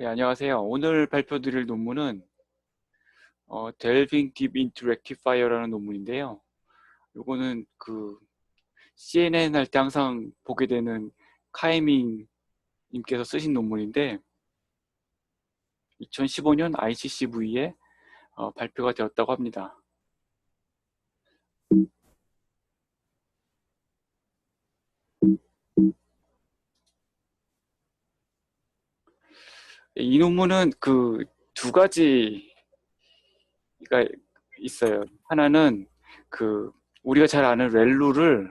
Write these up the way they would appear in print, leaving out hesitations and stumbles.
네, 안녕하세요. 오늘 발표드릴 논문은 Delving Deep into Rectifier라는 논문인데요. 요거는 그 CNN 할 때 항상 보게 되는 카이밍 님께서 쓰신 논문인데 2015년 ICCV에 발표가 되었다고 합니다. 이 논문은 그 두 가지가 있어요. 하나는 그 우리가 잘 아는 렐루를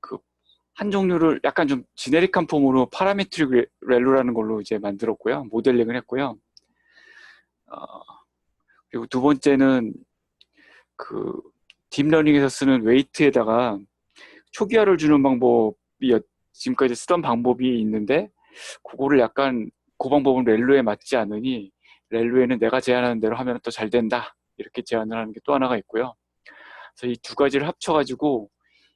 그 한 종류를 약간 좀 지네릭한 폼으로 파라메트릭 렐루라는 걸로 이제 만들었고요. 모델링을 했고요. 어, 그리고 두 번째는 그 딥러닝에서 쓰는 웨이트에다가 초기화를 주는 방법이 지금까지 쓰던 방법이 있는데 그거를 약간 그 방법은 렐루에 맞지 않으니 렐루에는 내가 제안하는 대로 하면 더 잘 된다 이렇게 제안을 하는 게 또 하나가 있고요. 그래서 이 두 가지를 합쳐가지고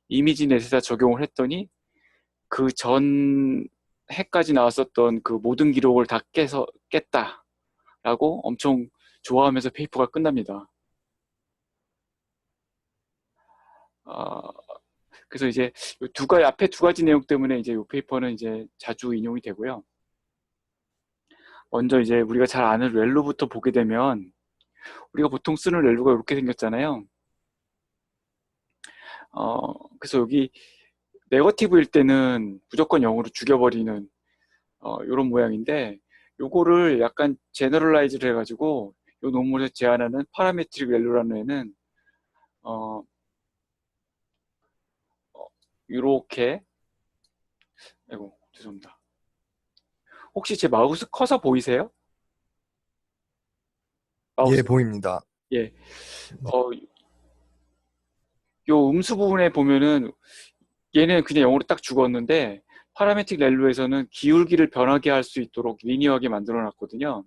이미지넷에다 적용을 했더니 그 전 해까지 나왔었던 그 모든 기록을 다 깼다라고 엄청 좋아하면서 페이퍼가 끝납니다. 어, 그래서 이제 앞에 두 가지 내용 때문에 이제 이 페이퍼는 이제 자주 인용이 되고요. 먼저 이제 우리가 잘 아는 렐루부터 보게 되면 우리가 보통 쓰는 렐루가 이렇게 생겼잖아요. 그래서 여기 네거티브일 때는 무조건 0으로 죽여버리는 이런 모양인데 요거를 약간 제너럴라이즈를 해가지고 요 논문에서 제안하는 파라메트릭 렐루라는 애는 어, 이렇게 아이고 죄송합니다. 혹시 제 마우스 커서 보이세요? 예, 마우스 보입니다. 예. 요 음수 부분에 보면은 얘는 그냥 0으로 딱 죽었는데 파라메틱 렐루에서는 기울기를 변하게 할 수 있도록 리니어하게 만들어 놨거든요.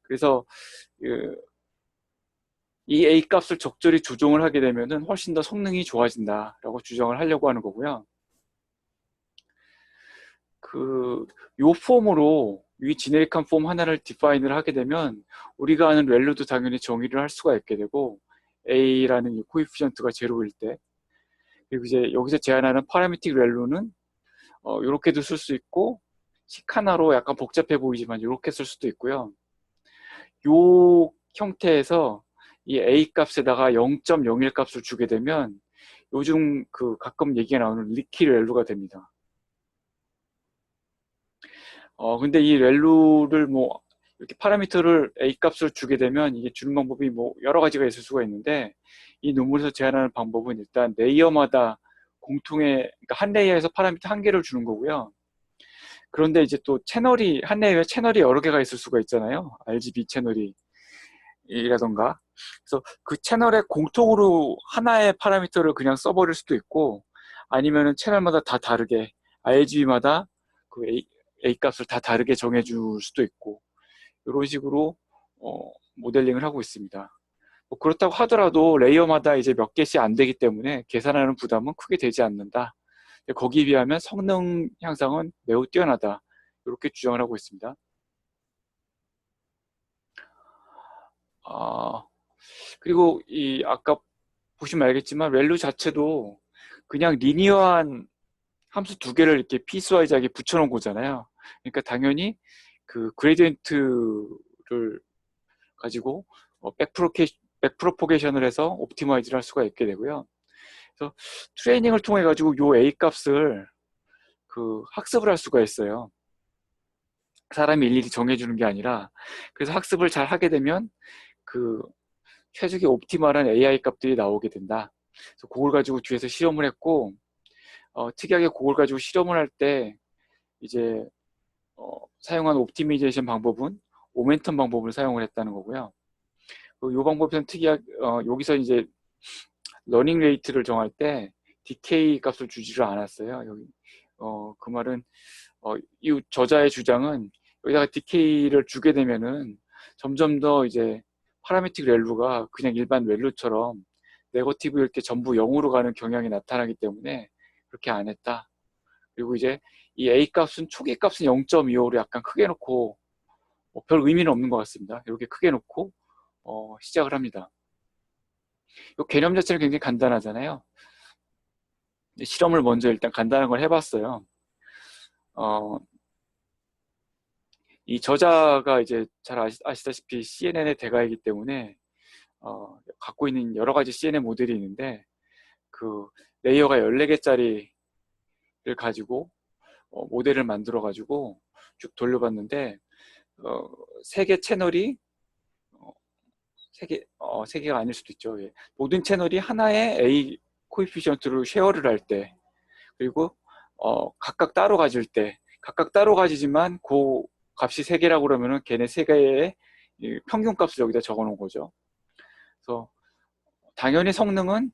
그래서 그, 이 A 값을 적절히 조정을 하게 되면은 훨씬 더 성능이 좋아진다라고 주장을 하려고 하는 거고요. 요 폼으로 이 지네릭한 폼 하나를 디파인을 하게 되면 우리가 아는 렐루도 당연히 정의를 할 수가 있게 되고 A라는 이 코이피션트가 제로일 때 그리고 이제 여기서 제안하는 파라미틱 렐루는 이렇게도 쓸 수 있고 식 하나로 약간 복잡해 보이지만 이렇게 쓸 수도 있고요. 요 형태에서 이 A 값에다가 0.01 값을 주게 되면 요즘 그 가끔 얘기가 나오는 리키 렐루가 됩니다. 근데 이 렐루를 뭐 이렇게 파라미터를 A 값을 주게 되면 이게 주는 방법이 뭐 여러 가지가 있을 수가 있는데 이 논문에서 제안하는 방법은 일단 레이어마다 공통의 그러니까 한 레이어에서 파라미터 한 개를 주는 거고요. 그런데 이제 또 채널이 한 레이어에 채널이 여러 개가 있을 수가 있잖아요. RGB 채널이라던가. 그래서 그 채널에 공통으로 하나의 파라미터를 그냥 써버릴 수도 있고 아니면은 채널마다 다 다르게 RGB마다 그 A 값을 다 다르게 정해줄 수도 있고 이런 식으로 모델링을 하고 있습니다. 뭐 그렇다고 하더라도 레이어마다 이제 몇 개씩 안 되기 때문에 계산하는 부담은 크게 되지 않는다. 거기에 비하면 성능 향상은 매우 뛰어나다. 이렇게 주장을 하고 있습니다. 아, 그리고 이 아까 보시면 알겠지만 렐루 자체도 그냥 리니어한 함수 두 개를 이렇게 피스와이즈하게 붙여놓은 거잖아요. 그러니까 당연히 그 그레디언트를 가지고 백프로포게이션을 해서 옵티마이즈를 할 수가 있게 되고요. 그래서 트레이닝을 통해 가지고 요 A 값을 그 학습을 할 수가 있어요. 사람이 일일이 정해주는 게 아니라 그래서 학습을 잘 하게 되면 그 최적의 옵티멀한 AI 값들이 나오게 된다. 그래서 그걸 가지고 뒤에서 실험을 했고 특이하게 그걸 가지고 실험을 할 때 이제 사용한 옵티미제이션 방법은 오멘텀 방법을 사용을 했다는 거고요. 이 방법에서는 여기서 이제 러닝 레이트를 정할 때 디케이 값을 주지를 않았어요. 여기 그 말은 이 저자의 주장은 여기다가 디케이를 주게 되면은 점점 더 이제 파라메틱 렐루가 그냥 일반 렐루처럼 네거티브 이렇게 전부 0으로 가는 경향이 나타나기 때문에 그렇게 안 했다. 그리고 이제 이 A 값은 초기 값은 0.25로 약간 크게 놓고 별 의미는 없는 것 같습니다. 이렇게 크게 놓고 시작을 합니다. 이 개념 자체는 굉장히 간단하잖아요. 실험을 먼저 일단 간단한 걸 해봤어요. 이 저자가 이제 잘 아시다시피 CNN의 대가이기 때문에 갖고 있는 여러 가지 CNN 모델이 있는데 그 레이어가 14개짜리를 가지고 모델을 만들어 가지고 쭉 돌려봤는데 3개 채널이 3개가 아닐 수도 있죠. 예. 모든 채널이 하나의 A 코에피션트로 쉐어를 할 때, 그리고 각각 따로 가질 때, 각각 따로 가지지만 그 값이 3개라고 그러면은 걔네 3개의 평균 값을 여기다 적어 놓은 거죠. 그래서 당연히 성능은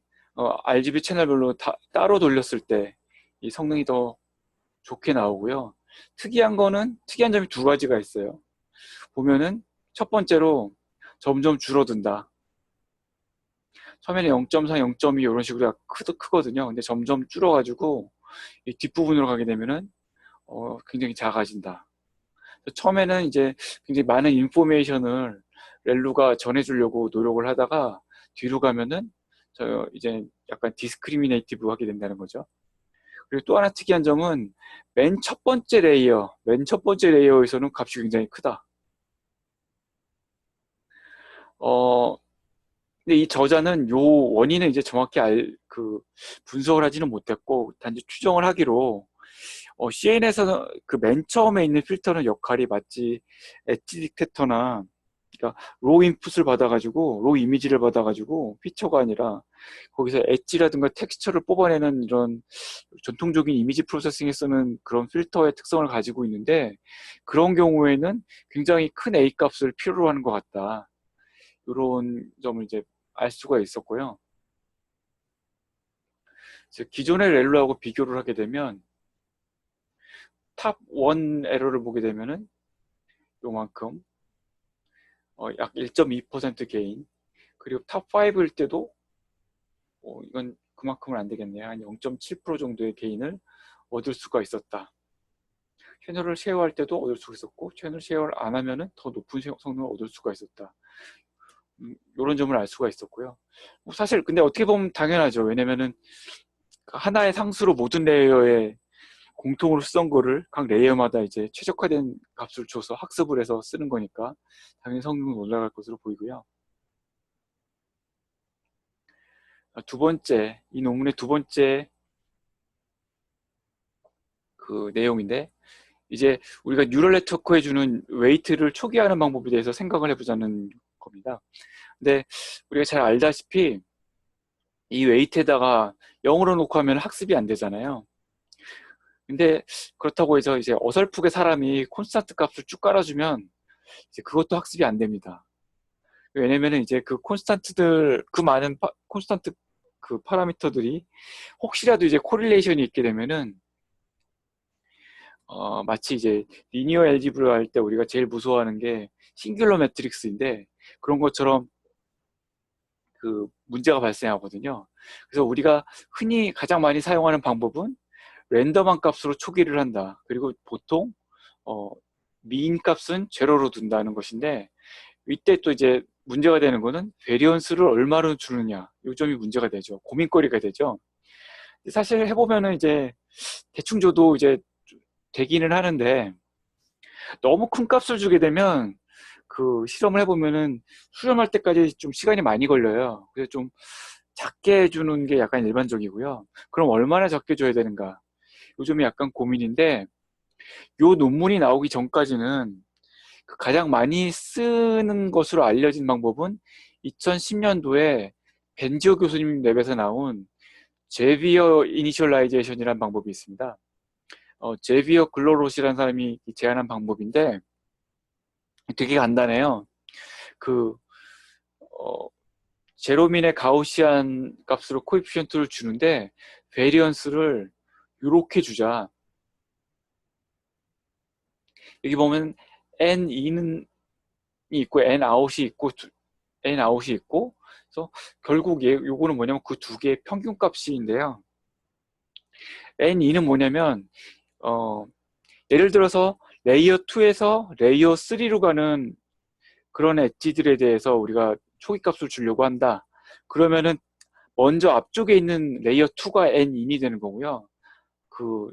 RGB 채널별로 따로 돌렸을 때 이 성능이 더 좋게 나오고요. 특이한 점이 2가지가 있어요. 보면은 첫 번째로 점점 줄어든다. 처음에는 0.4, 0.2 이런 식으로 크거든요. 근데 점점 줄어가지고 이 뒷부분으로 가게 되면은 굉장히 작아진다. 처음에는 이제 굉장히 많은 인포메이션을 렐루가 전해주려고 노력을 하다가 뒤로 가면은 이제 약간 디스크리미네이티브 하게 된다는 거죠. 그리고 또 하나 특이한 점은 맨 첫 번째 레이어에서는 값이 굉장히 크다. 근데 이 저자는 요 원인은 이제 정확히 분석을 하지는 못했고, 단지 추정을 하기로, CN에서는 그 맨 처음에 있는 필터는 역할이 마치 엣지 디텍터나, 그러니까 로우 이미지를 받아가지고, 피처가 아니라, 거기서 엣지라든가 텍스처를 뽑아내는 이런 전통적인 이미지 프로세싱에 쓰는 그런 필터의 특성을 가지고 있는데, 그런 경우에는 굉장히 큰 A 값을 필요로 하는 것 같다. 이런 점을 이제 알 수가 있었고요. 기존의 렐로하고 비교를 하게 되면 탑 1 에러를 보게 되면은 요만큼 약 1.2% 게인, 그리고 탑 5일 때도 이건 그만큼은 안 되겠네요. 한 0.7% 정도의 게인을 얻을 수가 있었다. 채널을 쉐어할 때도 얻을 수가 있었고, 채널 쉐어를 안 하면은 더 높은 성능을 얻을 수가 있었다. 이런 점을 알 수가 있었고요. 사실 근데 어떻게 보면 당연하죠. 왜냐면은 하나의 상수로 모든 레이어에 공통으로 쓰던 거를 각 레이어마다 이제 최적화된 값을 줘서 학습을 해서 쓰는 거니까 당연히 성능은 올라갈 것으로 보이고요. 이 논문의 두 번째 그 내용인데, 이제 우리가 뉴럴 네트워크 해주는 웨이트를 초기화하는 방법에 대해서 생각을 해보자는 겁니다. 근데 우리가 잘 알다시피 이 웨이트에다가 0으로 놓고 하면 학습이 안 되잖아요. 근데 그렇다고 해서 이제 어설프게 사람이 콘스탄트 값을 쭉 깔아주면 이제 그것도 학습이 안 됩니다. 왜냐면은 이제 그 많은 콘스탄트 그 파라미터들이 혹시라도 이제 코릴레이션이 있게 되면은 마치 이제 리니어 엘지브라 할 때 우리가 제일 무서워하는 게 싱귤러 매트릭스인데, 그런 것처럼 그 문제가 발생하거든요. 그래서 우리가 흔히 가장 많이 사용하는 방법은 랜덤한 값으로 초기를 한다. 그리고 보통 미인 값은 제로로 둔다는 것인데, 이때 또 이제 문제가 되는 거는 베리언스를 얼마로 주느냐, 이 점이 문제가 되죠. 고민거리가 되죠. 사실 해보면은 이제 대충 줘도 이제 되기는 하는데, 너무 큰 값을 주게 되면 그 실험을 해보면은 수렴할 때까지 좀 시간이 많이 걸려요. 그래서 좀 작게 주는 게 약간 일반적이고요. 그럼 얼마나 작게 줘야 되는가? 요즘에 약간 고민인데, 요 논문이 나오기 전까지는 그 가장 많이 쓰는 것으로 알려진 방법은 2010년도에 벤지오 교수님 랩에서 나온 제비어 이니셜라이제이션이라는 방법이 있습니다. 제비어 글로롯이라는 사람이 제안한 방법인데 되게 간단해요. 그 제로민의 가우시안 값으로 코에피션트를 주는데 베리언스를 이렇게 주자. 여기 보면 N2는 있고 N 아웃이 있고, 그래서 결국 요거는 뭐냐면 그 두 개의 평균 값인데요. N2는 뭐냐면 예를 들어서 레이어 2에서 레이어 3로 가는 그런 엣지들에 대해서 우리가 초기 값을 주려고 한다. 그러면은 먼저 앞쪽에 있는 레이어 2가 N 인이 되는 거고요. 그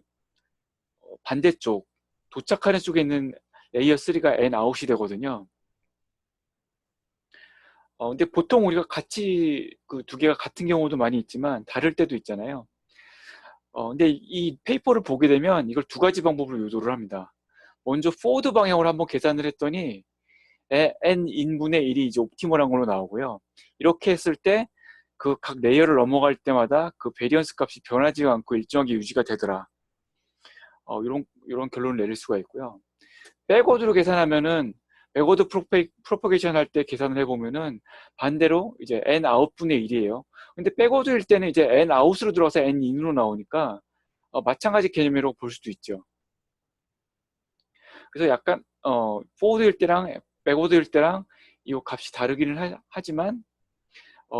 반대쪽 도착하는 쪽에 있는 레이어 3가 N 아웃이 되거든요. 근데 보통 우리가 같이 그 두 개가 같은 경우도 많이 있지만 다를 때도 있잖아요. 근데 이 페이퍼를 보게 되면 이걸 두 가지 방법으로 유도를 합니다. 먼저 포워드 방향으로 한번 계산을 했더니 n 인분의 1이 이제 옵티멀한 걸로 나오고요. 이렇게 했을 때 그 각 레이어를 넘어갈 때마다 그 베리언스 값이 변하지가 않고 일정하게 유지가 되더라. 이런 결론을 내릴 수가 있고요. 백워드로 계산하면은 백워드 프로퍼게이션 할 때 계산을 해보면은 반대로 이제 n 아웃분의 1이에요. 근데 백워드일 때는 이제 n 아웃으로 들어와서 n 인으로 나오니까 마찬가지 개념이라고 볼 수도 있죠. 그래서 약간 포워드일 때랑 백워드일 때랑 이 값이 다르기는 하지만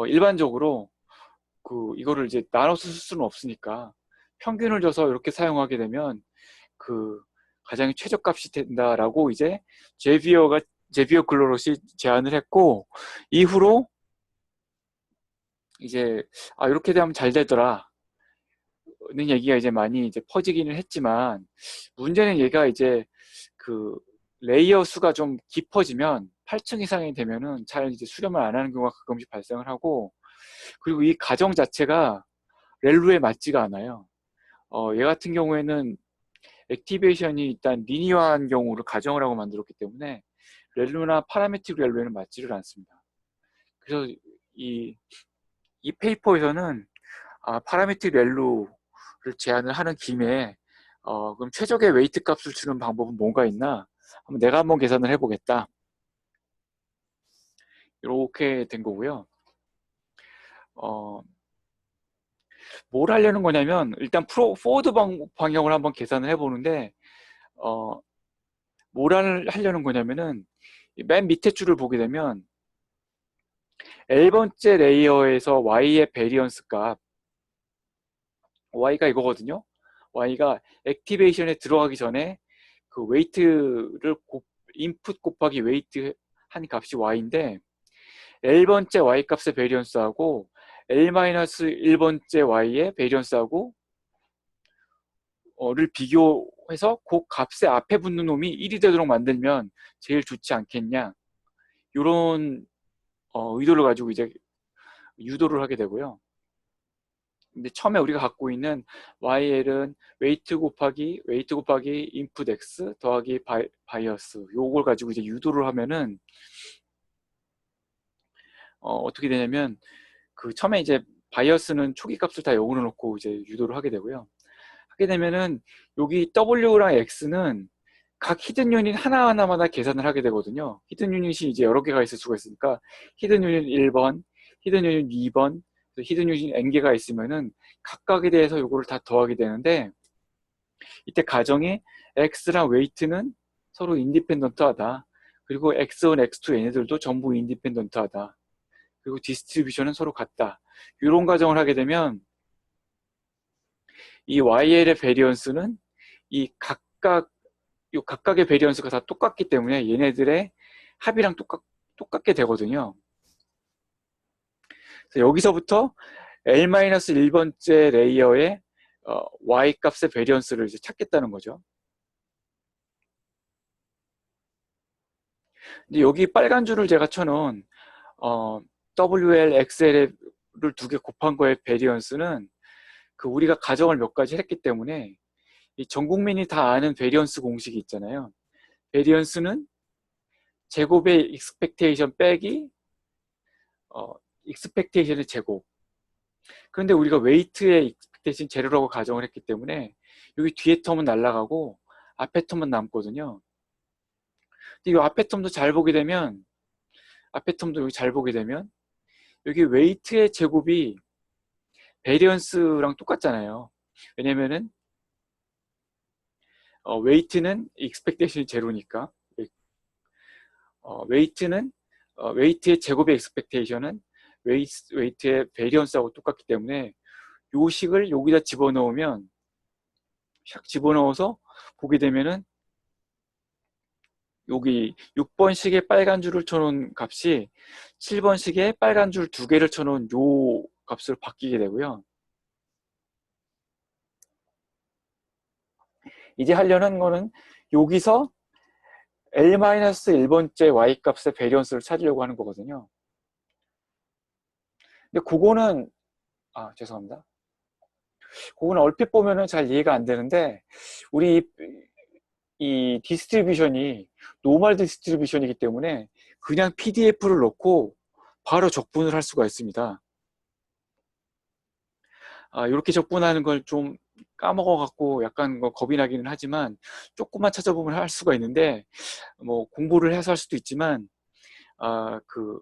일반적으로 이거를 이제 나눠서 쓸 수는 없으니까 평균을 줘서 이렇게 사용하게 되면 그 가장 최저값이 된다라고 이제 제비어 글로롯이 제안을 했고, 이후로 이제 이렇게 되면 잘 되더라 는 얘기가 이제 많이 이제 퍼지기는 했지만, 문제는 얘가 이제 그 레이어 수가 좀 깊어지면 8층 이상이 되면은 잘 이제 수렴을 안 하는 경우가 가끔씩 발생을 하고, 그리고 이 가정 자체가 렐루에 맞지가 않아요. 얘 같은 경우에는 액티베이션이 일단 리니어한 경우를 가정을 하고 만들었기 때문에 렐루나 파라메트릭 렐루에는 맞지를 않습니다. 그래서 이 페이퍼에서는 파라메트릭 렐루를 제안을 하는 김에 그럼 최적의 웨이트 값을 주는 방법은 뭔가 있나? 내가 한번 계산을 해보겠다. 이렇게 된 거고요. 뭘 하려는 거냐면 일단 포워드 방향을 한번 계산을 해보는데 뭘 하려는 거냐면은 맨 밑에 줄을 보게 되면 L번째 레이어에서 Y의 베리언스 값, Y가 이거거든요. Y가 액티베이션에 들어가기 전에 그 웨이트를 인풋 곱하기 웨이트 한 값이 Y인데, L번째 Y 값의 베리언스하고 L-1번째 Y의 베리언스하고 를 비교해서 그 값의 앞에 붙는 놈이 1이 되도록 만들면 제일 좋지 않겠냐, 이런 의도를 가지고 이제 유도를 하게 되고요. 근데 처음에 우리가 갖고 있는 YL은 웨이트 곱하기 인풋 X 더하기 바이어스, 요걸 가지고 이제 유도를 하면은 어떻게 되냐면 처음에 이제 바이어스는 초기 값을 다 0으로 놓고 이제 유도를 하게 되고요. 하게 되면은 여기 W랑 X는 각 히든 유닛 하나하나마다 계산을 하게 되거든요. 히든 유닛이 이제 여러 개가 있을 수가 있으니까 히든 유닛 1번, 히든 유닛 2번, 히든 유닛 n개가 있으면은 각각에 대해서 요거를 다 더하게 되는데, 이때 가정이 x랑 웨이트는 서로 인디펜던트하다. 그리고 x1, x2, 얘네들도 전부 인디펜던트하다. 그리고 디스트리뷰션은 서로 같다. 이런 가정을 하게 되면 이 YL의 베리언스는 이 각각의 베리언스가 다 똑같기 때문에 얘네들의 합이랑 똑같게 되거든요. 그래서 여기서부터 L-1번째 레이어의 Y 값의 베리언스를 이제 찾겠다는 거죠. 근데 여기 빨간 줄을 제가 쳐놓은 WL, XL을 두 개 곱한 거의 베리언스는 우리가 가정을 몇 가지 했기 때문에 전 국민이 다 아는 베리언스 공식이 있잖아요. 베리언스는 제곱의 익스펙테이션 빼기 익스펙테이션의 제곱. 그런데 우리가 웨이트의 익스펙테이션 제로라고 가정을 했기 때문에 여기 뒤에 텀은 날아가고 앞에 텀은 남거든요. 근데 이 앞에 텀도 잘 보게 되면 여기 웨이트의 제곱이 베리언스랑 똑같잖아요. 왜냐면은 웨이트는 익스펙테이션이 제로니까 웨이트의 제곱의 익스펙테이션은 웨이트의 베리언스하고 똑같기 때문에 요 식을 여기다 집어넣으면 샥 집어넣어서 보게 되면은 여기 6번식의 빨간 줄을 쳐놓은 값이 7번식의 빨간 줄 2개를 쳐놓은 요 값으로 바뀌게 되고요. 이제 하려는 거는 여기서 L-1번째 Y값의 베리언스를 찾으려고 하는 거거든요. 근데 그거는, 죄송합니다. 그거는 얼핏 보면은 잘 이해가 안 되는데, 우리 이 디스트리뷰션이 노멀 디스트리뷰션이기 때문에 그냥 PDF를 넣고 바로 적분을 할 수가 있습니다. 이렇게 적분하는 걸 좀 까먹어 갖고 약간 겁이 나기는 하지만 조금만 찾아보면 할 수가 있는데, 뭐 공부를 해서 할 수도 있지만, 그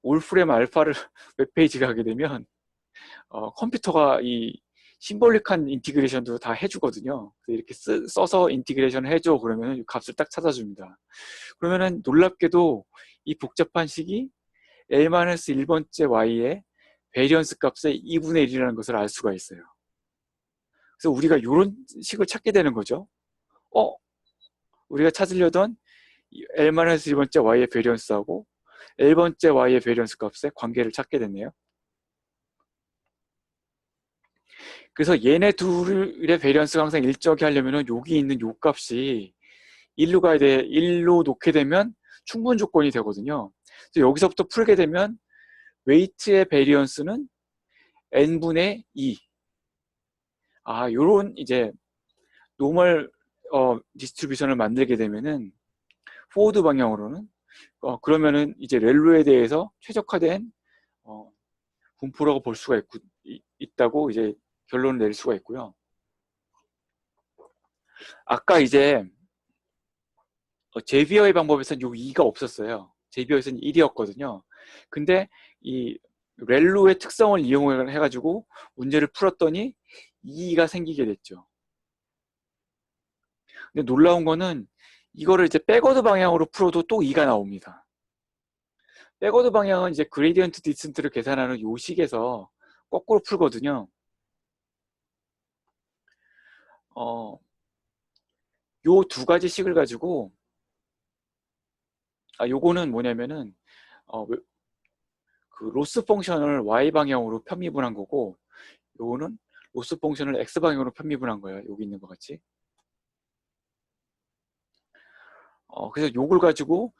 올프렘 알파를 웹페이지 가게 되면 컴퓨터가 이 심볼릭한 인티그레이션도 다 해주거든요. 이렇게 써서 인티그레이션 해줘 그러면 값을 딱 찾아줍니다. 그러면은 놀랍게도 이 복잡한 식이 L-1번째 Y의 베리언스 값의 2분의 1이라는 것을 알 수가 있어요. 그래서 우리가 이런 식을 찾게 되는 거죠. 우리가 찾으려던 L-1번째 Y의 베리언스하고 L번째 Y의 베리언스 값의 관계를 찾게 됐네요. 그래서 얘네 둘의 베리언스가 항상 일정하게 하려면 여기 있는 요 값이 1로 가야 돼. 1로 놓게 되면 충분 조건이 되거든요. 그래서 여기서부터 풀게 되면 웨이트의 베리언스는 n분의 2. 요런 이제 노멀 디스트리뷰션을 만들게 되면은 포워드 방향으로는 그러면은 이제 렐로에 대해서 최적화된 분포라고 볼 수가 있다고 이제 결론을 낼 수가 있고요. 아까 이제 제비어의 방법에서는 요 2가 없었어요. 제비어에서는 1이었거든요. 근데 이 렐로의 특성을 이용해가지고 문제를 풀었더니 2가 생기게 됐죠. 근데 놀라운 거는 이거를 이제 백워드 방향으로 풀어도 또 2가 나옵니다. 백워드 방향은 이제 그레디언트 디센트를 계산하는 요 식에서 거꾸로 풀거든요. 요 두 가지 식을 가지고 요거는 뭐냐면은 그 로스 펑션을 y 방향으로 편미분한 거고, 요거는 로스 펑션을 x 방향으로 편미분한 거예요. 여기 있는 것 같이. 그래서 요걸 가지고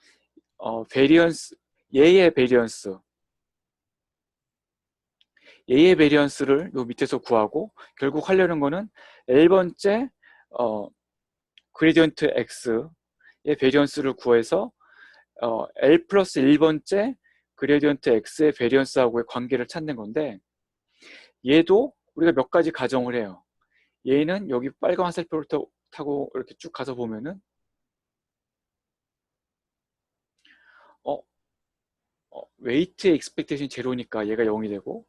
베리언스, 얘의 베리언스를 요 밑에서 구하고, 결국 하려는 거는 L번째 그레디언트 x의 베리언스를 구해서 L 플러스 1번째 그레디언트 x의 베리언스하고의 관계를 찾는 건데, 얘도 우리가 몇 가지 가정을 해요. 얘는 여기 빨간 화살표를 타고 이렇게 쭉 가서 보면은 웨이트의 익스펙테이션 제로니까 얘가 0이 되고,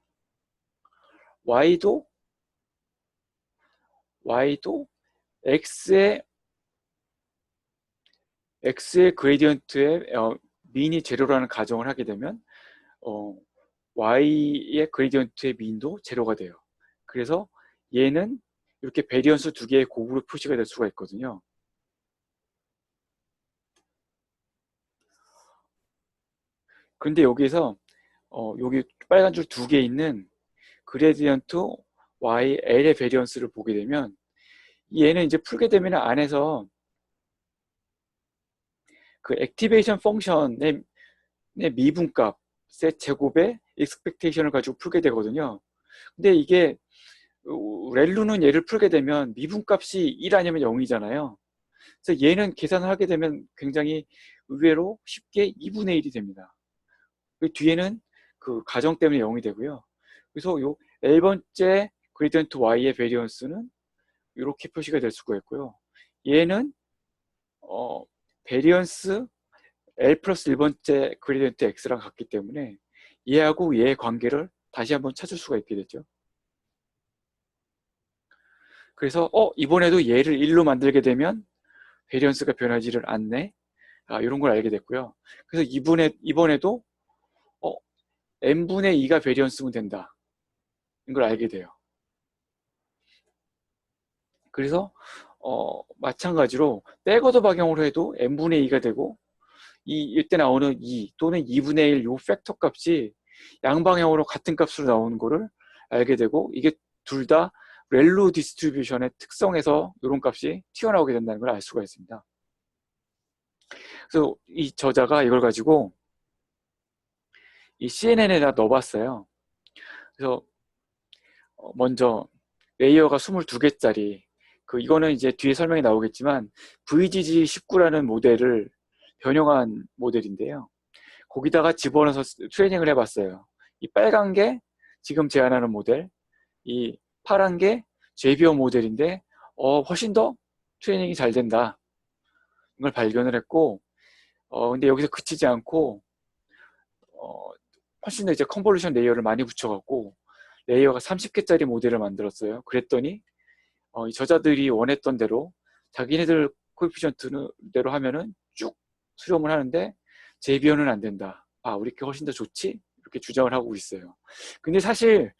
y도 x의 그레디언트의 민이 제로라는 가정을 하게 되면 y의 그레디언트의 민도 제로가 돼요. 그래서 얘는 이렇게 베리언스 두 개의 곱으로 표시가 될 수가 있거든요. 그런데 여기서 여기 빨간 줄 두 개 있는 그레디언트 y l의 베리언스를 보게 되면, 얘는 이제 풀게 되면 안에서 그 액티베이션 펑션의 미분값의 제곱의 익스펙테이션을 가지고 풀게 되거든요. 근데 이게 렐루는 얘를 풀게 되면 미분값이 1 아니면 0이잖아요. 그래서 얘는 계산을 하게 되면 굉장히 의외로 쉽게 2분의 1이 됩니다. 그 뒤에는 그 가정 때문에 0이 되고요. 그래서 요 L번째 그레디언트 Y의 베리언스는 이렇게 표시가 될 수가 있고요. 얘는 베리언스 L 플러스 1번째 그레디언트 X랑 같기 때문에 얘하고 얘의 관계를 다시 한번 찾을 수가 있게 되죠. 그래서 이번에도 얘를 1로 만들게 되면 베리언스가 변하지를 않네. 이런 걸 알게 됐고요. 그래서 이번에도 n분의 2가 베리언스면 된다. 이걸 알게 돼요. 그래서 마찬가지로 백오더 방향으로 해도 n분의 2가 되고 이때 나오는 2 또는 2분의 1 요 팩터 값이 양방향으로 같은 값으로 나오는 거를 알게 되고 이게 둘 다 렐로 디스트리뷰션의 특성에서 이런 값이 튀어나오게 된다는 걸 알 수가 있습니다. 그래서 이 저자가 이걸 가지고 이 CNN에다 넣어봤어요. 그래서 먼저 레이어가 22개짜리 이거는 이제 뒤에 설명이 나오겠지만 VGG19라는 모델을 변형한 모델인데요. 거기다가 집어넣어서 트레이닝을 해봤어요. 이 빨간 게 지금 제안하는 모델, 이 파란 게 제비어 모델인데 훨씬 더 트레이닝이 잘 된다. 이걸 발견을 했고 근데 여기서 그치지 않고 훨씬 더 이제 컨볼루션 레이어를 많이 붙여갖고 레이어가 30개짜리 모델을 만들었어요. 그랬더니 이 저자들이 원했던 대로 자기네들 코에피션트대로 하면은 쭉 수렴을 하는데 제비어는 안 된다. 우리 게 훨씬 더 좋지? 이렇게 주장을 하고 있어요. 근데 사실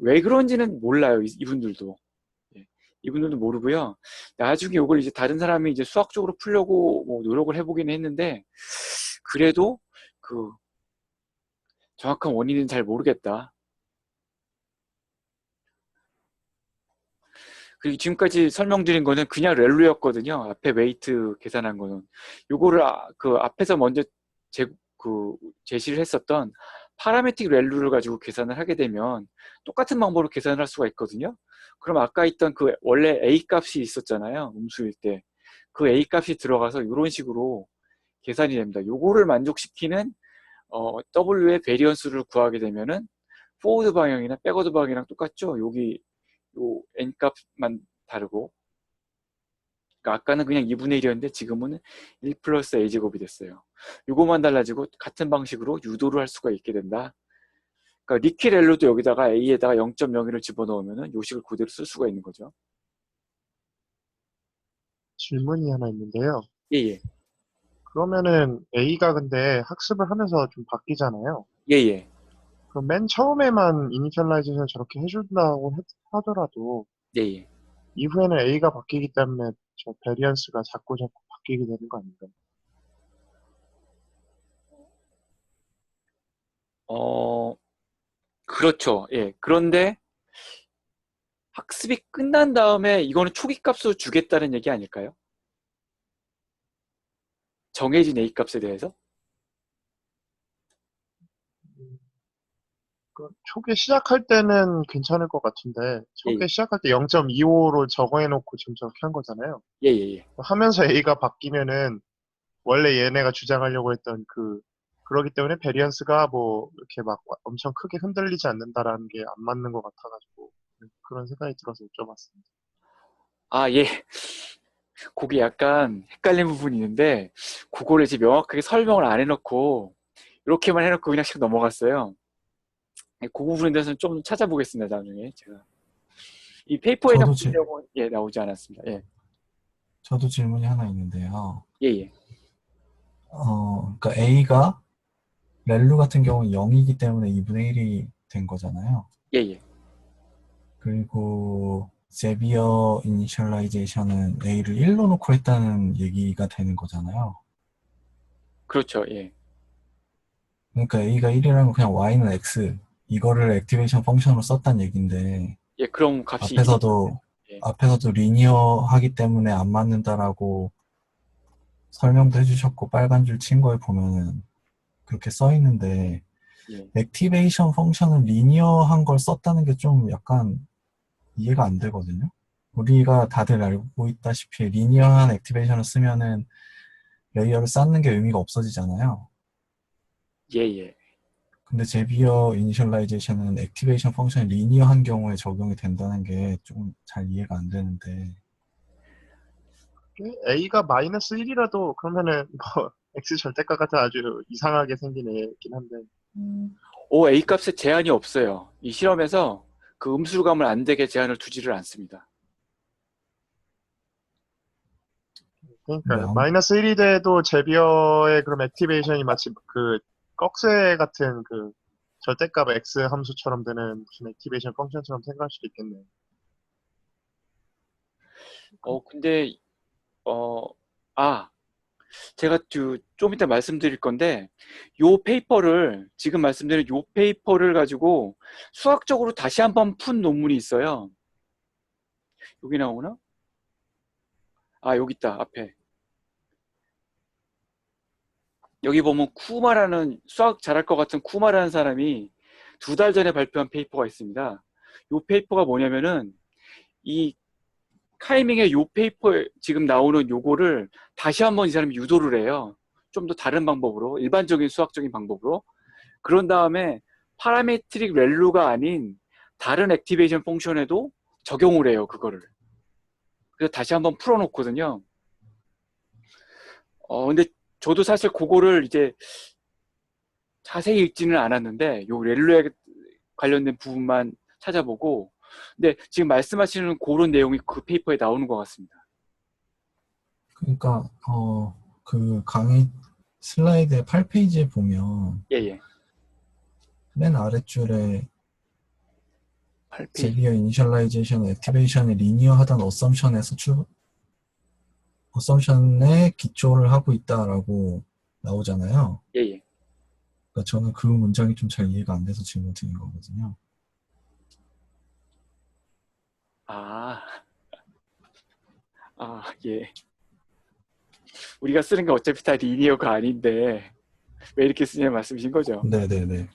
왜 그런지는 몰라요. 이분들도. 예, 이분들도 모르고요. 나중에 이걸 이제 다른 사람이 이제 수학적으로 풀려고 뭐 노력을 해보긴 했는데 그래도 정확한 원인은 잘 모르겠다. 그리고 지금까지 설명드린 거는 그냥 렐루였거든요. 앞에 웨이트 계산한 거는. 요거를 앞에서 먼저 제시를 했었던 파라메틱 렐루를 가지고 계산을 하게 되면 똑같은 방법으로 계산을 할 수가 있거든요. 그럼 아까 있던 원래 A 값이 있었잖아요. 음수일 때. 그 A 값이 들어가서 이런 식으로 계산이 됩니다. 요거를 만족시키는 W의 베리언스를 구하게 되면은 포워드 방향이나 백워드 방향이랑 똑같죠. 여기 요 n 값만 다르고 그러니까 아까는 그냥 2분의 1이었는데 지금은 1 플러스 a제곱이 됐어요. 요거만 달라지고 같은 방식으로 유도를 할 수가 있게 된다. 그러니까 니키렐로도 여기다가 a에다가 0.01을 집어넣으면 요식을 그대로 쓸 수가 있는 거죠. 질문이 하나 있는데요. 예예. 그러면은 A가 근데 학습을 하면서 좀 바뀌잖아요. 예예. 그럼 맨 처음에만 이니셜라이제이션 저렇게 해준다고 하더라도 예예. 이후에는 A가 바뀌기 때문에 저 베리언스가 자꾸 바뀌게 되는 거 아닌가요? 그렇죠. 예. 그런데 학습이 끝난 다음에 이거는 초기 값으로 주겠다는 얘기 아닐까요? 정해진 a 값에 대해서? 초기 시작할 때는 괜찮을 것 같은데 예예. 초기 시작할 때 0.25로 적어해놓고 지금 저렇게 한 거잖아요. 예예예. 하면서 A가 바뀌면은 원래 얘네가 주장하려고 했던 그러기 때문에 베리언스가 뭐 이렇게 막 엄청 크게 흔들리지 않는다라는 게 안 맞는 것 같아가지고 그런 생각이 들어서 여쭤봤습니다. 예. 그게 약간 헷갈린 부분이 있는데 그거를 이제 명확하게 설명을 안 해놓고 이렇게만 해놓고 그냥 씩 넘어갔어요. 그 부분에 대해서는 좀 찾아보겠습니다. 나중에 제가 이 페이퍼에는 저도, 그런 내용은 나오지 않았습니다. 저도 질문이 하나 있는데요. 예예. 그러니까 A가 렐루 같은 경우는 0이기 때문에 2분의 1이 된 거잖아요. 예예. 그리고 제비어 이니셜라이제이션은 A를 1로 놓고 했다는 얘기가 되는 거잖아요. 그렇죠. 예. 그러니까 A가 1이라면 그냥 Y는 X 이거를 액티베이션 펑션으로 썼단 얘기인데 예. 그럼 값이 1이 앞에서도 예. 리니어하기 때문에 안 맞는다라고 설명도 해주셨고 빨간 줄 친 거에 보면은 그렇게 써 있는데 예. 액티베이션 펑션은 리니어한 걸 썼다는 게 좀 약간 이해가 안 되거든요. 우리가 다들 알고 있다시피 리니어한 액티베이션을 쓰면은 레이어를 쌓는 게 의미가 없어지잖아요. 예예. 근데 제비어 이니셜라이제이션은 액티베이션 펑션이 리니어한 경우에 적용이 된다는 게 좀 잘 이해가 안 되는데 A가 마이너스 1이라도 그러면은 뭐 X 절대값 같은 아주 이상하게 생긴 애긴 한데 A 값에 제한이 없어요. 이 실험에서 그 음수감을 안 되게 제한을 두지를 않습니다. 네, 그러니까 마이너스 1이 돼도 제비어의 그럼 액티베이션이 마치 꺽쇠 같은 절대값 X 함수처럼 되는 무슨 액티베이션 펑션처럼 생각할 수도 있겠네요. 근데 어, 아, 제가 좀 이따 말씀드릴 건데 요 페이퍼를 지금 말씀드린 요 페이퍼를 가지고 수학적으로 다시 한번 푼 논문이 있어요. 여기 나오나? 여기 있다 앞에. 여기 보면 쿠마라는 수학 잘할 것 같은 쿠마라는 사람이 2달 전에 발표한 페이퍼가 있습니다. 요 페이퍼가 뭐냐면은 이 카이밍의 요 페이퍼에 지금 나오는 요거를 다시 한번 이 사람이 유도를 해요. 좀 더 다른 방법으로, 일반적인 수학적인 방법으로. 그런 다음에 파라메트릭 밸류가 아닌 다른 액티베이션 펑션에도 적용을 해요, 그거를. 그래서 다시 한번 풀어놓거든요. 근데 저도 사실 그거를 이제 자세히 읽지는 않았는데 요 렐루에 관련된 부분만 찾아보고, 근데 지금 말씀하시는 그런 내용이 그 페이퍼에 나오는 것 같습니다. 그러니까 그 강의 슬라이드 8페이지에 보면 예예. 맨 아랫줄에 8페이지. 제비어 이니셜라이제이션 액티베이션의 리니어하다는 어썸션에 기초를 하고 있다라고 나오잖아요. 예예. 그러니까 저는 그 문장이 좀 잘 이해가 안 돼서 질문 드린 거거든요. 예. 우리가 쓰는 게 어차피 다 리니어가 아닌데 왜 이렇게 쓰냐 말씀이신 거죠? 네네네.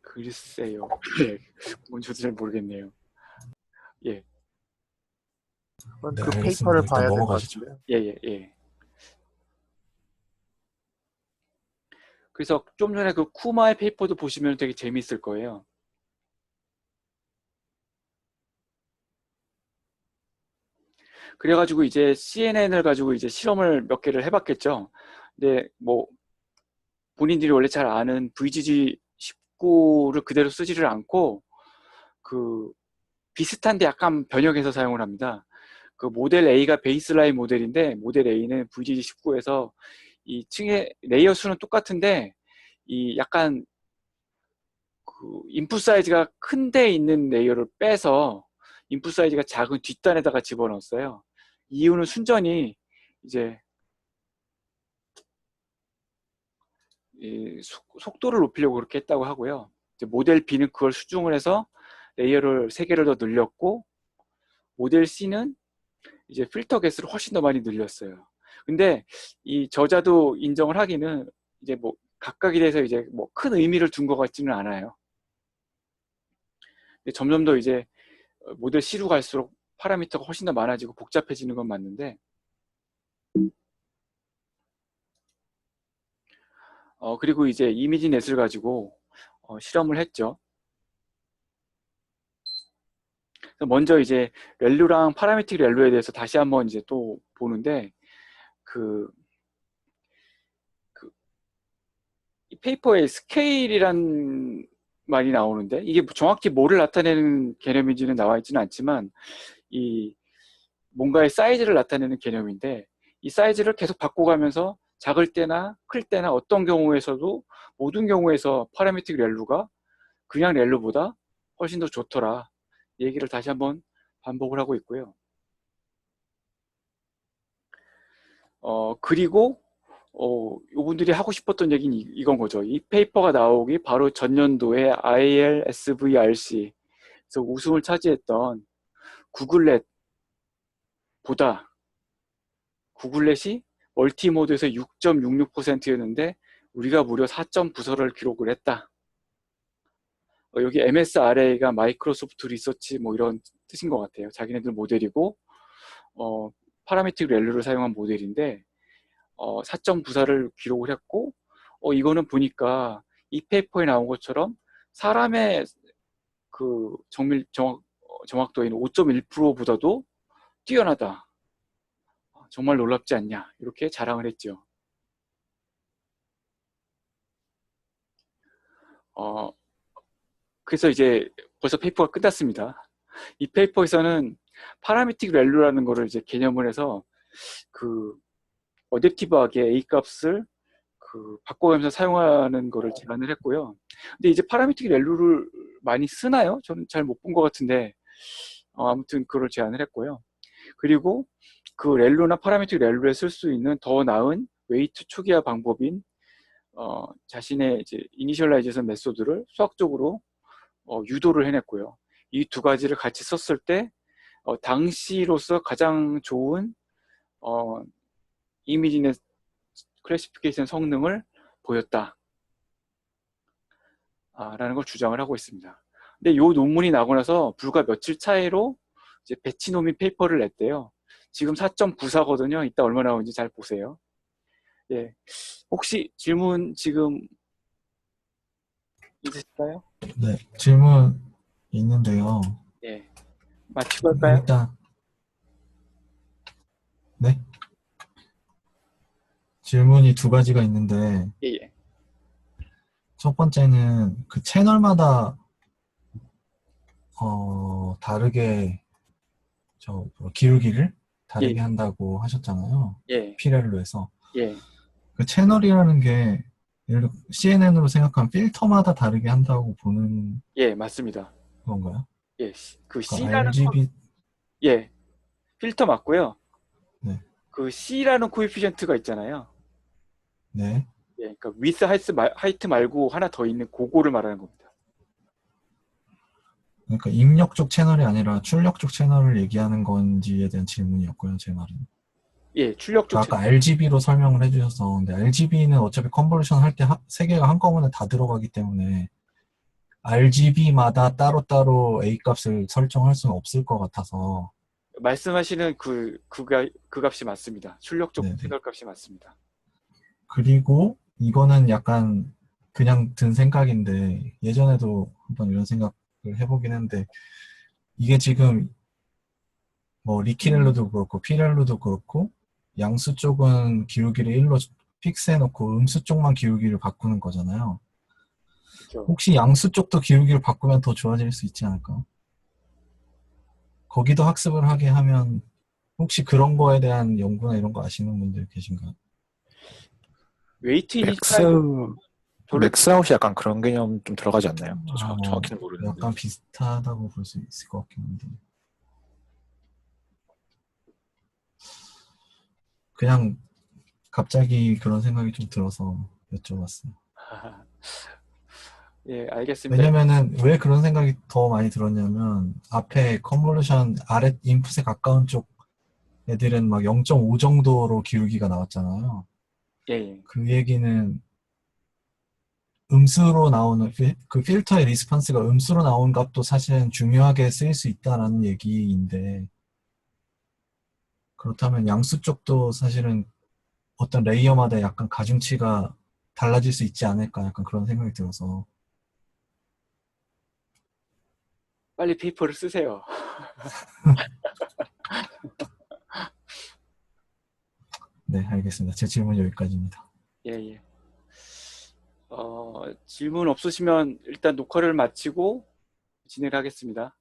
글쎄요. 예. 뭔 저도 잘 모르겠네요. 예. 그건 네, 그 알겠습니다. 페이퍼를 일단 봐야 될 것 넘어가시죠. 같은데요. 예. 그래서 좀 전에 그 쿠마의 페이퍼도 보시면 되게 재미있을 거예요. 그래가지고 이제 CNN을 가지고 이제 실험을 몇 개를 해봤겠죠. 근데 뭐 본인들이 원래 잘 아는 VGG19를 그대로 쓰지를 않고 그 비슷한데 약간 변형해서 사용을 합니다. 그 모델 A가 베이스라인 모델인데 모델 A는 VGG19에서 이 층의 레이어 수는 똑같은데 이 약간 그 인풋 사이즈가 큰 데 있는 레이어를 빼서 인풋 사이즈가 작은 뒷단에다가 집어넣었어요. 이유는 순전히 이제 이 속도를 높이려고 그렇게 했다고 하고요. 이제 모델 B는 그걸 수중을 해서 레이어를 3개를 더 늘렸고, 모델 C는 이제 필터 개수를 훨씬 더 많이 늘렸어요. 근데 이 저자도 인정을 하기는 이제 뭐 각각에 대해서 이제 뭐 큰 의미를 둔 것 같지는 않아요. 근데 점점 더 이제 모델 C로 갈수록 파라미터가 훨씬 더 많아지고 복잡해지는 건 맞는데, 그리고 이제 이미지 넷을 가지고 실험을 했죠. 먼저 이제 렐루랑 파라메트릭 렐루에 대해서 다시 한번 이제 또 보는데, 그 이 페이퍼에 스케일이란 말이 나오는데 이게 정확히 뭐를 나타내는 개념인지는 나와 있지는 않지만 이 뭔가의 사이즈를 나타내는 개념인데, 이 사이즈를 계속 바꿔가면서 작을 때나 클 때나 어떤 경우에서도 모든 경우에서 파라메트릭 렐루가 그냥 렐루보다 훨씬 더 좋더라, 얘기를 다시 한번 반복을 하고 있고요. 그리고 이분들이 하고 싶었던 얘기는 이건 거죠. 이 페이퍼가 나오기 바로 전년도에 ILSVRC 그래서 우승을 차지했던 구글렛보다 구글렛이 멀티모드에서 6.66%였는데 우리가 무려 4.9서를 기록을 했다. 여기 MSRA가 마이크로소프트 리서치 뭐 이런 뜻인 것 같아요. 자기네들 모델이고 파라메트릭 렐루를 사용한 모델인데 4.94를 기록을 했고, 이거는 보니까 이 페이퍼에 나온 것처럼 사람의 그 정확도인 5.1%보다도 뛰어나다. 정말 놀랍지 않냐, 이렇게 자랑을 했죠. 그래서 이제 벌써 페이퍼가 끝났습니다. 이 페이퍼에서는 파라메트릭 밸류라는 거를 이제 개념을 해서 그 어댑티브하게 A 값을 그 바꿔가면서 사용하는 거를 제안을 했고요. 근데 이제 파라메트릭 렐루를 많이 쓰나요? 저는 잘 못 본 것 같은데 아무튼 그걸 제안을 했고요. 그리고 그 렐루나 파라메트릭 렐루에 쓸 수 있는 더 나은 웨이트 초기화 방법인 자신의 이제 이니셜라이제이션 메소드를 수학적으로 유도를 해냈고요. 이 두 가지를 같이 썼을 때 당시로서 가장 좋은 이미지넷 클래시피케이션 성능을 보였다 라는 걸 주장을 하고 있습니다. 근데 이 논문이 나고 나서 불과 며칠 차이로 이제 베치노미 페이퍼를 냈대요. 지금 4.94거든요. 이따 얼마 나오는지 잘 보세요. 예, 혹시 질문 지금 있으실까요? 네, 질문 있는데요. 예, 마치고 할까요? 일단, 네. 질문이 두 가지가 있는데, 예, 예. 첫 번째는 그 채널마다, 다르게, 기울기를 다르게 예, 한다고 하셨잖아요. 예, 피렐로에서. 예, 그 채널이라는 게, 예를 들어 CNN으로 생각하면 필터마다 다르게 한다고 보는 예, 맞습니다. 건가요? 예, 그 그러니까 C라는 RGB, 예, 필터 맞고요. 네, 그 C라는 코에피션트가 있잖아요. 네. 예, 그러니까 위스 하이트 말고 하나 더 있는 그거를 말하는 겁니다. 그러니까 입력 쪽 채널이 아니라 출력 쪽 채널을 얘기하는 건지에 대한 질문이었고요, 제 말은. 예, 출력 쪽 아까 RGB로 설명을 해주셔서, 근데 RGB는 어차피 컨버전 할 때 세 개가 한꺼번에 다 들어가기 때문에 RGB마다 따로따로 A 값을 설정할 수는 없을 것 같아서, 말씀하시는 그 값이 맞습니다. 출력 쪽 네네. 채널 값이 맞습니다. 그리고 이거는 약간 그냥 든 생각인데, 예전에도 한번 이런 생각을 해보긴 했는데, 이게 지금 뭐 리키렐로도 그렇고 피렐로도 그렇고 양수 쪽은 기울기를 1로 픽스해놓고 음수 쪽만 기울기를 바꾸는 거잖아요. 그렇죠. 혹시 양수 쪽도 기울기를 바꾸면 더 좋아질 수 있지 않을까? 거기도 학습을 하게 하면 혹시 그런 거에 대한 연구나 이런 거 아시는 분들 계신가요? 웨이트 맥스, 이니셜라이저 저를 맥스아웃이 약간 그런 개념 좀 들어가지 않나요? 뭐 정확히는 모르는데. 약간 비슷하다고 볼 수 있을 것 같긴 한데 그냥 갑자기 그런 생각이 좀 들어서 여쭤봤어요. 예, 알겠습니다. 왜냐면은 왜 그런 생각이 더 많이 들었냐면 앞에 컨볼루션 아래 인풋에 가까운 쪽 애들은 막 0.5 정도로 기울기가 나왔잖아요. 예, 예. 그 얘기는 음수로 나오는 그 필터의 리스폰스가 음수로 나온 값도 사실은 중요하게 쓰일 수 있다라는 얘기인데 그렇다면 양수 쪽도 사실은 어떤 레이어마다 약간 가중치가 달라질 수 있지 않을까 약간 그런 생각이 들어서 빨리 페이퍼를 쓰세요. 네 알겠습니다. 제 질문 여기까지입니다. 예, 예. 질문 없으시면 일단 녹화를 마치고 진행을 하겠습니다.